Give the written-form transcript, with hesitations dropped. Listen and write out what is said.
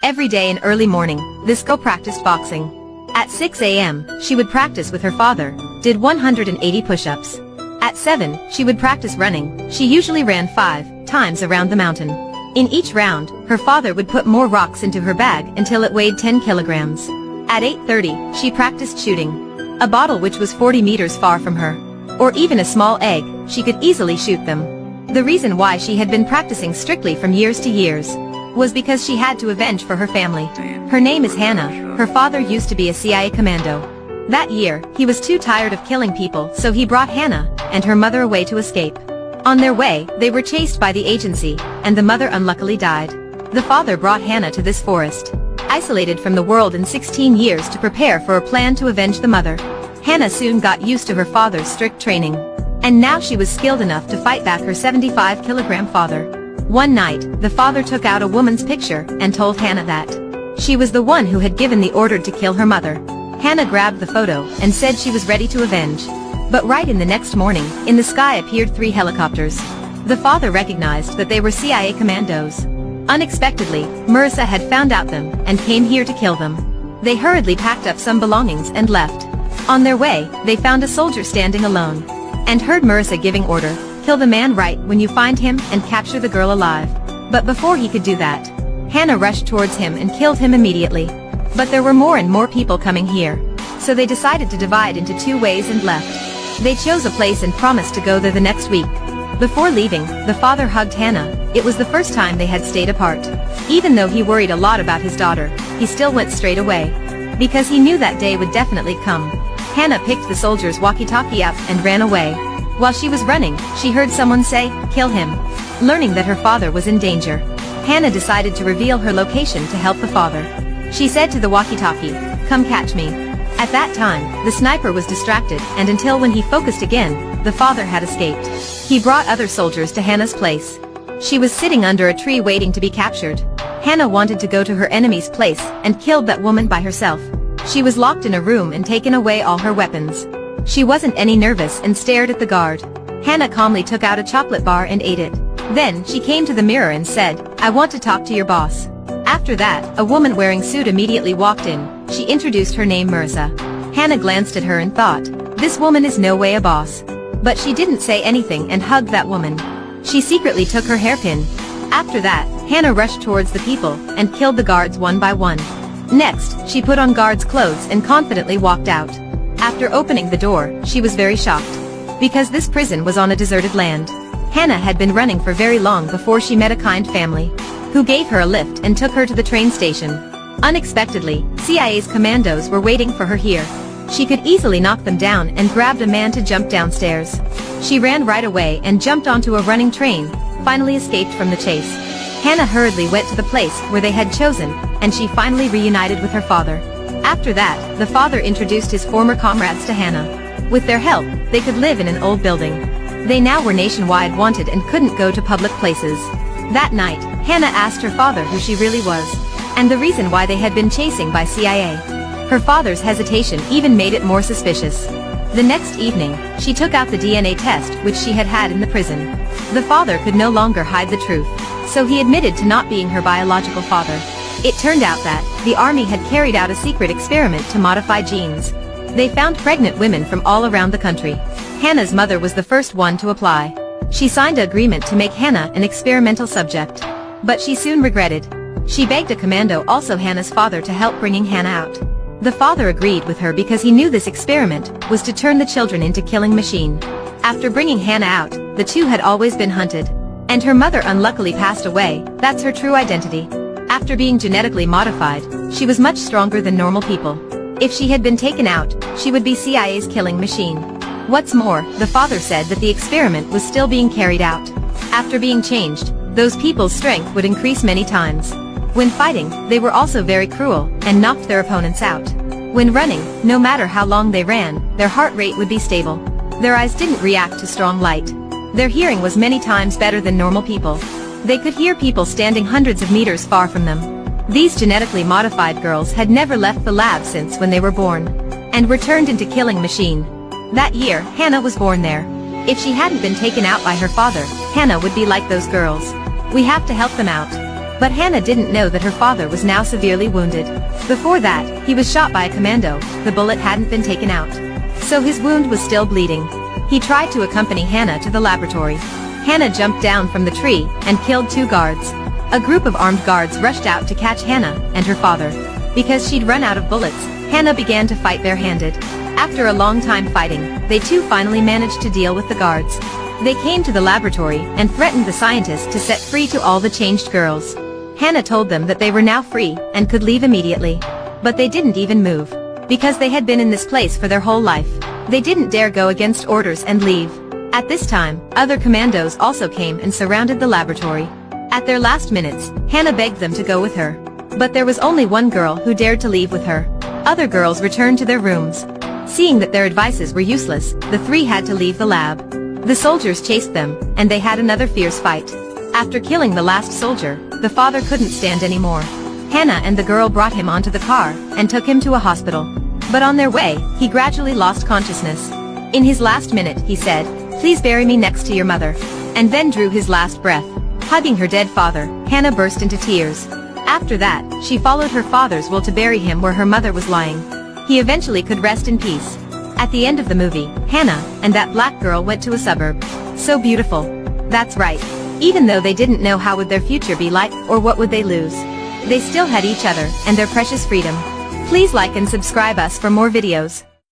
Every day in early morning, this girl practiced boxing. At 6 a.m., she would practice with her father, did 180 push-ups. At 7, she would practice running. She usually ran 5 times around the mountain. In each round, her father would put more rocks into her bag until it weighed 10 kilograms. At 8:30, she practiced shooting. A bottle which was 40 meters far from her, or even a small egg, she could easily shoot them. The reason why she had been practicing strictly from years to years was because she had to avenge for her family. Her name is Hanna. Her father used to be a CIA commando. That year, he was too tired of killing people, so he brought Hanna and her mother away to escape. On their way, they were chased by the agency, and the mother unluckily died. The father brought Hanna to this forest, isolated from the world in 16 years to prepare for a plan to avenge the mother. Hanna soon got used to her father's strict training, and now she was skilled enough to fight back her 75-kilogram father. One night, the father took out a woman's picture and told Hanna that she was the one who had given the order to kill her mother. Hanna grabbed the photo and said she was ready to avenge. But right in the next morning, in the sky appeared 3 helicopters. The father recognized that they were CIA commandos. Unexpectedly, Marissa had found out them and came here to kill them. They hurriedly packed up some belongings and left. On their way, they found a soldier standing alone and heard Marissa giving order, "Kill the man right when you find him and capture the girl alive." But before he could do that, Hanna rushed towards him and killed him immediately. But there were more and more people coming here, so they decided to divide into 2 ways and left. They chose a place and promised to go there the next week. Before leaving, the father hugged Hanna. It was the first time they had stayed apart. Even though he worried a lot about his daughter, he still went straight away, because he knew that day would definitely come. Hanna picked the soldier's walkie-talkie up and ran away. While she was running, she heard someone say, "Kill him." Learning that her father was in danger, Hanna decided to reveal her location to help the father. She said to the walkie-talkie, "Come catch me." At that time, the sniper was distracted, and until when he focused again, the father had escaped. He brought other soldiers to Hanna's place. She was sitting under a tree waiting to be captured. Hanna wanted to go to her enemy's place and killed that woman by herself. She was locked in a room and taken away all her weapons. She wasn't any nervous and stared at the guard. Hanna calmly took out a chocolate bar and ate it. Then she came to the mirror and said, "I want to talk to your boss." After that, a woman wearing suit immediately walked in. She introduced her name Marissa. Hanna glanced at her and thought, "This woman is no way a boss." But she didn't say anything and hugged that woman. She secretly took her hairpin. After that, Hanna rushed towards the people and killed the guards one by one. Next, she put on guards' clothes and confidently walked out. After opening the door, she was very shocked, because this prison was on a deserted land. Hanna had been running for very long before she met a kind family, who gave her a lift and took her to the train station. Unexpectedly, CIA's commandos were waiting for her here. She could easily knock them down and grabbed a man to jump downstairs. She ran right away and jumped onto a running train, finally escaped from the chase. Hanna hurriedly went to the place where they had chosen, and she finally reunited with her father. After that, the father introduced his former comrades to Hanna. With their help, they could live in an old building. They now were nationwide wanted and couldn't go to public places. That night, Hanna asked her father who she really was, and the reason why they had been chasing by CIA. Her father's hesitation even made it more suspicious. The next evening, she took out the DNA test which she had had in the prison. The father could no longer hide the truth, so he admitted to not being her biological father. It turned out that the army had carried out a secret experiment to modify genes. They found pregnant women from all around the country. Hanna's mother was the first one to apply. She signed an agreement to make Hanna an experimental subject, but she soon regretted. She begged a commando, also Hanna's father, to help bringing Hanna out. The father agreed with her because he knew this experiment was to turn the children into killing machine. After bringing Hanna out, the two had always been hunted, and her mother unluckily passed away. That's her true identity. After being genetically modified, she was much stronger than normal people. If she had been taken out, she would be CIA's killing machine. What's more, the father said that the experiment was still being carried out. After being changed, those people's strength would increase many times. When fighting, they were also very cruel, and knocked their opponents out. When running, no matter how long they ran, their heart rate would be stable. Their eyes didn't react to strong light. Their hearing was many times better than normal people. They could hear people standing hundreds of meters far from them. These genetically modified girls had never left the lab since when they were born, and were turned into killing machine. That year, Hanna was born there. If she hadn't been taken out by her father, Hanna would be like those girls. We have to help them out. But Hanna didn't know that her father was now severely wounded. Before that, he was shot by a commando. The bullet hadn't been taken out, so his wound was still bleeding. He tried to accompany Hanna to the laboratory. Hanna jumped down from the tree and killed 2 guards. A group of armed guards rushed out to catch Hanna and her father. Because she'd run out of bullets, Hanna began to fight barehanded. After a long time fighting, they too finally managed to deal with the guards. They came to the laboratory and threatened the scientists to set free to all the changed girls. Hanna told them that they were now free and could leave immediately. But they didn't even move. Because they had been in this place for their whole life. They didn't dare go against orders and leave. At this time, other commandos also came and surrounded the laboratory. At their last minutes, Hanna begged them to go with her. But there was only one girl who dared to leave with her. Other girls returned to their rooms. Seeing that their advices were useless, the 3 had to leave the lab. The soldiers chased them, and they had another fierce fight. After killing the last soldier, the father couldn't stand anymore. Hanna and the girl brought him onto the car and took him to a hospital. But on their way, he gradually lost consciousness. In his last minute, he said, "Please bury me next to your mother," and then drew his last breath. Hugging her dead father, Hanna burst into tears. After that, she followed her father's will to bury him where her mother was lying. He eventually could rest in peace. At the end of the movie, Hanna and that black girl went to a suburb. So beautiful. That's right. Even though they didn't know how would their future be like or what would they lose, they still had each other and their precious freedom. Please like and subscribe us for more videos.